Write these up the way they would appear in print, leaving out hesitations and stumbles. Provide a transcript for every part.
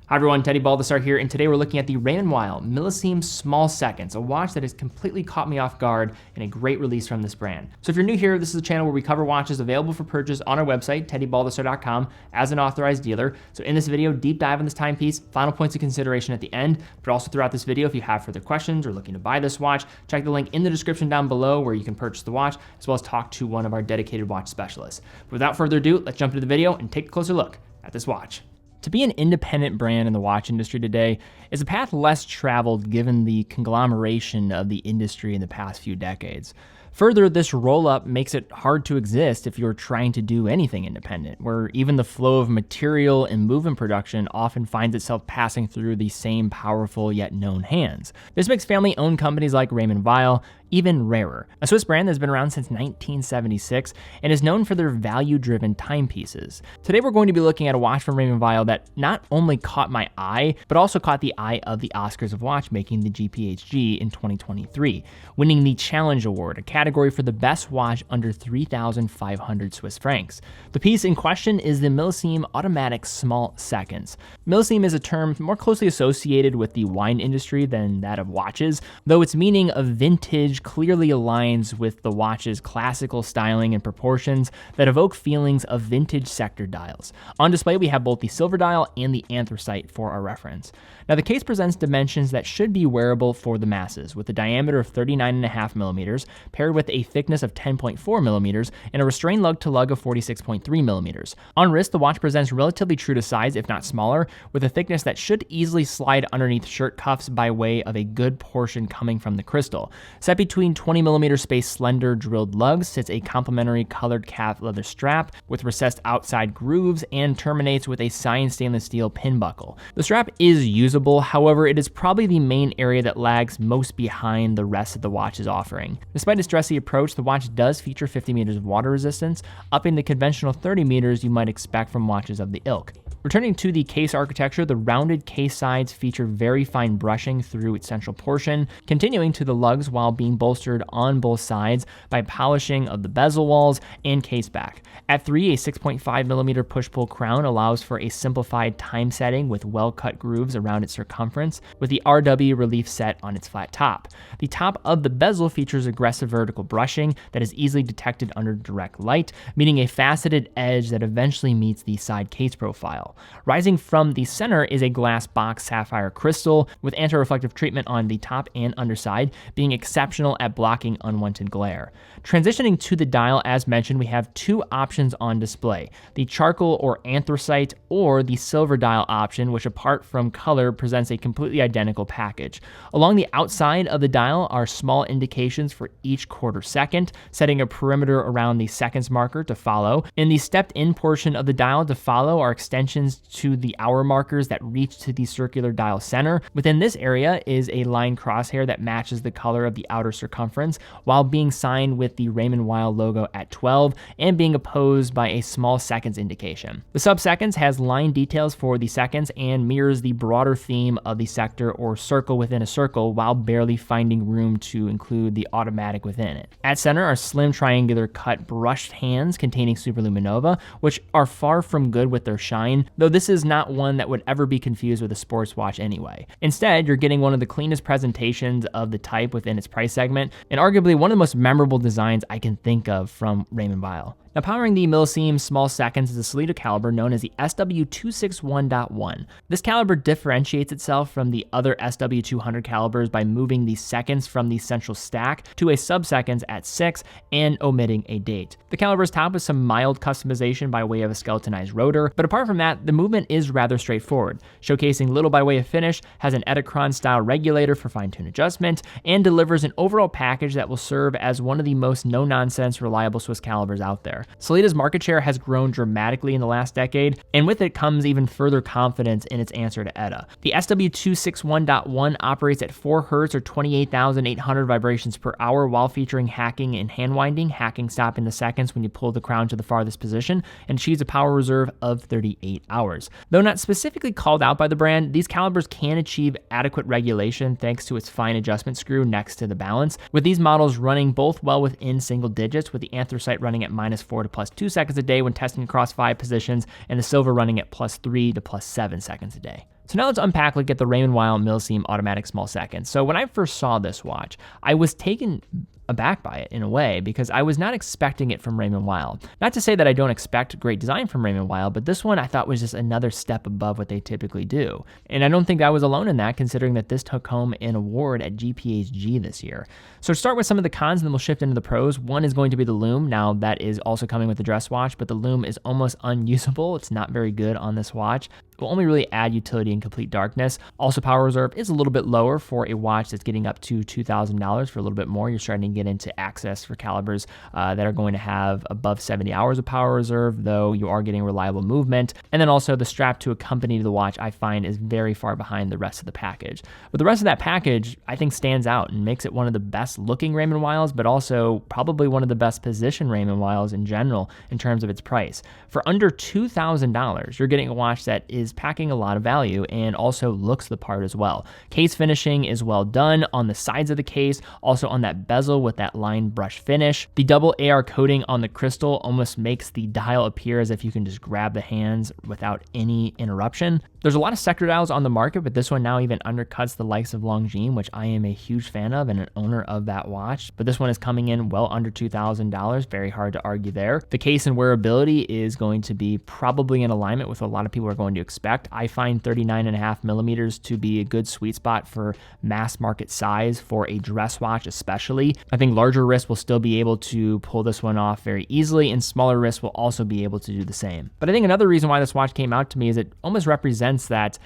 Hi everyone, Teddy Baldassarre here, and today we're looking at the Raymond Weil Millesime Small Seconds, a watch that has completely caught me off guard and a great release from this brand. So if you're new here, this is a channel where we cover watches available for purchase on our website, teddybaldassarre.com, as an authorized dealer. So in this video, deep dive on this timepiece, final points of consideration at the end, but also throughout this video, if you have further questions or looking to buy this watch, check the link in the description down below where you can purchase the watch, as well as talk to one of our dedicated watch specialists. But without further ado, let's jump into the video and take a closer look at this watch. To be an independent brand in the watch industry today is a path less traveled given the conglomeration of the industry in the past few decades. Further, this roll-up makes it hard to exist if you're trying to do anything independent, where even the flow of material and movement production often finds itself passing through the same powerful yet known hands. This makes family-owned companies like Raymond Weil even rarer. A Swiss brand that's been around since 1976 and is known for their value-driven timepieces. Today we're going to be looking at a watch from Raymond Weil that not only caught my eye, but also caught the eye of the Oscars of watchmaking, the GPHG, in 2023, winning the Challenge Award, a category for the best watch under 3,500 Swiss francs. The piece in question is the Millesime Automatic Small Seconds. Millesime is a term more closely associated with the wine industry than that of watches, though its meaning of vintage clearly aligns with the watch's classical styling and proportions that evoke feelings of vintage sector dials. On display, we have both the silver dial and the anthracite for our reference. Now, the case presents dimensions that should be wearable for the masses, with a diameter of 39.5 millimeters, paired with a thickness of 10.4 millimeters, and a restrained lug-to-lug of 46.3 millimeters. On wrist, the watch presents relatively true to size, if not smaller, with a thickness that should easily slide underneath shirt cuffs by way of a good portion coming from the crystal. Set between 20 millimeter space slender drilled lugs sits a complementary colored calf leather strap with recessed outside grooves and terminates with a cyan stainless steel pin buckle. The strap is usable, however, it is probably the main area that lags most behind the rest of the watch's offering. Despite its dressy approach, the watch does feature 50 meters of water resistance, upping the conventional 30 meters you might expect from watches of the ilk. Returning to the case architecture, the rounded case sides feature very fine brushing through its central portion, continuing to the lugs while being bolstered on both sides by polishing of the bezel walls and case back. At 3, a 6.5 millimeter push-pull crown allows for a simplified time setting with well-cut grooves around its circumference, with the RW relief set on its flat top. The top of the bezel features aggressive vertical brushing that is easily detected under direct light, meaning a faceted edge that eventually meets the side case profile. Rising from the center is a glass box sapphire crystal with anti-reflective treatment on the top and underside, being exceptional at blocking unwanted glare. Transitioning to the dial, as mentioned, we have two options on display: the charcoal or anthracite or the silver dial option, which apart from color presents a completely identical package. Along the outside of the dial are small indications for each quarter second, setting a perimeter around the seconds marker to follow. In the stepped in portion of the dial to follow are extensions to the hour markers that reach to the circular dial center. Within this area is a line crosshair that matches the color of the outer circumference while being signed with the Raymond Weil logo at 12 and being opposed by a small seconds indication. The sub-seconds has line details for the seconds and mirrors the broader theme of the sector or circle within a circle while barely finding room to include the automatic within it. At center are slim triangular cut brushed hands containing superluminova, which are far from good with their shine, though this is not one that would ever be confused with a sports watch anyway. Instead, you're getting one of the cleanest presentations of the type within its price segment, and arguably one of the most memorable designs I can think of from Raymond Weil. Now, powering the Millesime Small Seconds is a Solito caliber known as the SW261.1. This caliber differentiates itself from the other SW200 calibers by moving the seconds from the central stack to a sub-seconds at 6 and omitting a date. The caliber is topped with some mild customization by way of a skeletonized rotor, but apart from that, the movement is rather straightforward, showcasing little by way of finish, has an Edelkrone-style regulator for fine-tune adjustment, and delivers an overall package that will serve as one of the most no-nonsense reliable Swiss calibers out there. Solito's market share has grown dramatically in the last decade, and with it comes even further confidence in its answer to ETA. The SW261.1 operates at 4 Hz or 28,800 vibrations per hour while featuring hacking and hand winding, hacking stopping the seconds when you pull the crown to the farthest position, and achieves a power reserve of 38 hours. Though not specifically called out by the brand, these calibers can achieve adequate regulation thanks to its fine adjustment screw next to the balance, with these models running both well within single digits, with the anthracite running at -4 to +2 seconds a day when testing across 5 positions, and the silver running at +3 to +7 seconds a day. So now let's unpack, look at the Raymond Weil Millesime automatic small seconds. So when I first saw this watch, I was taken aback by it in a way because I was not expecting it from Raymond Weil. Not to say that I don't expect great design from Raymond Weil, but this one I thought was just another step above what they typically do. And I don't think I was alone in that, considering that this took home an award at GPHG this year. So to start with some of the cons, and then we'll shift into the pros. One is going to be the lume. Now that is also coming with the dress watch, but the lume is almost unusable. It's not very good on this watch. It will only really add utility in complete darkness. Also, power reserve is a little bit lower for a watch that's getting up to $2,000. For a little bit more, you're starting to get into access for calibers that are going to have above 70 hours of power reserve, though you are getting reliable movement. And then also the strap to accompany the watch, I find, is very far behind the rest of the package. But the rest of that package, I think, stands out and makes it one of the best looking Raymond Wiles, but also probably one of the best positioned Raymond Wiles in general in terms of its price. For under $2,000, you're getting a watch that is packing a lot of value and also looks the part as well. Case finishing is well done on the sides of the case, also on that bezel with that lined brush finish. The double AR coating on the crystal almost makes the dial appear as if you can just grab the hands without any interruption. There's a lot of sector dials on the market, but this one now even undercuts the likes of Longines, which I am a huge fan of and an owner of that watch. But this one is coming in well under $2,000. Very hard to argue there. The case and wearability is going to be probably in alignment with what a lot of people are going to expect. I find 39.5 millimeters to be a good sweet spot for mass market size for a dress watch especially. I think larger wrists will still be able to pull this one off very easily, and smaller wrists will also be able to do the same. But I think another reason why this watch came out to me is it almost represents that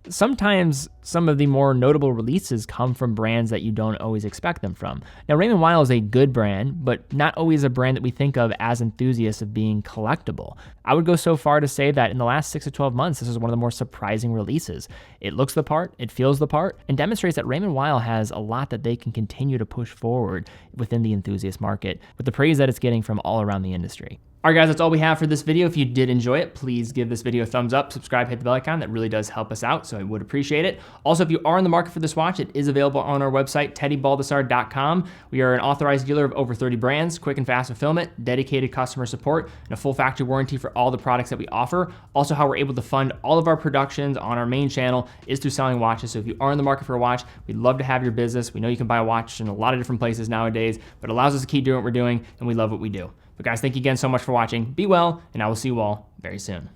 sometimes some of the more notable releases come from brands that you don't always expect them from. Now, Raymond Weil is a good brand, but not always a brand that we think of as enthusiasts of being collectible. I would go so far to say that in the last 6 to 12 months, this is one of the more surprising releases. It looks the part, it feels the part, and demonstrates that Raymond Weil has a lot that they can continue to push forward within the enthusiast market with the praise that it's getting from all around the industry. All right, guys, that's all we have for this video. If you did enjoy it, please give this video a thumbs up, subscribe, hit the bell icon. That really does help us out, so I would appreciate it. Also, if you are in the market for this watch, it is available on our website, teddybaldassarre.com. We are an authorized dealer of over 30 brands, quick and fast fulfillment, dedicated customer support, and a full factory warranty for all the products that we offer. Also, how we're able to fund all of our productions on our main channel is through selling watches. So if you are in the market for a watch, we'd love to have your business. We know you can buy a watch in a lot of different places nowadays, but it allows us to keep doing what we're doing, and we love what we do. But guys, thank you again so much for watching. Be well, and I will see you all very soon.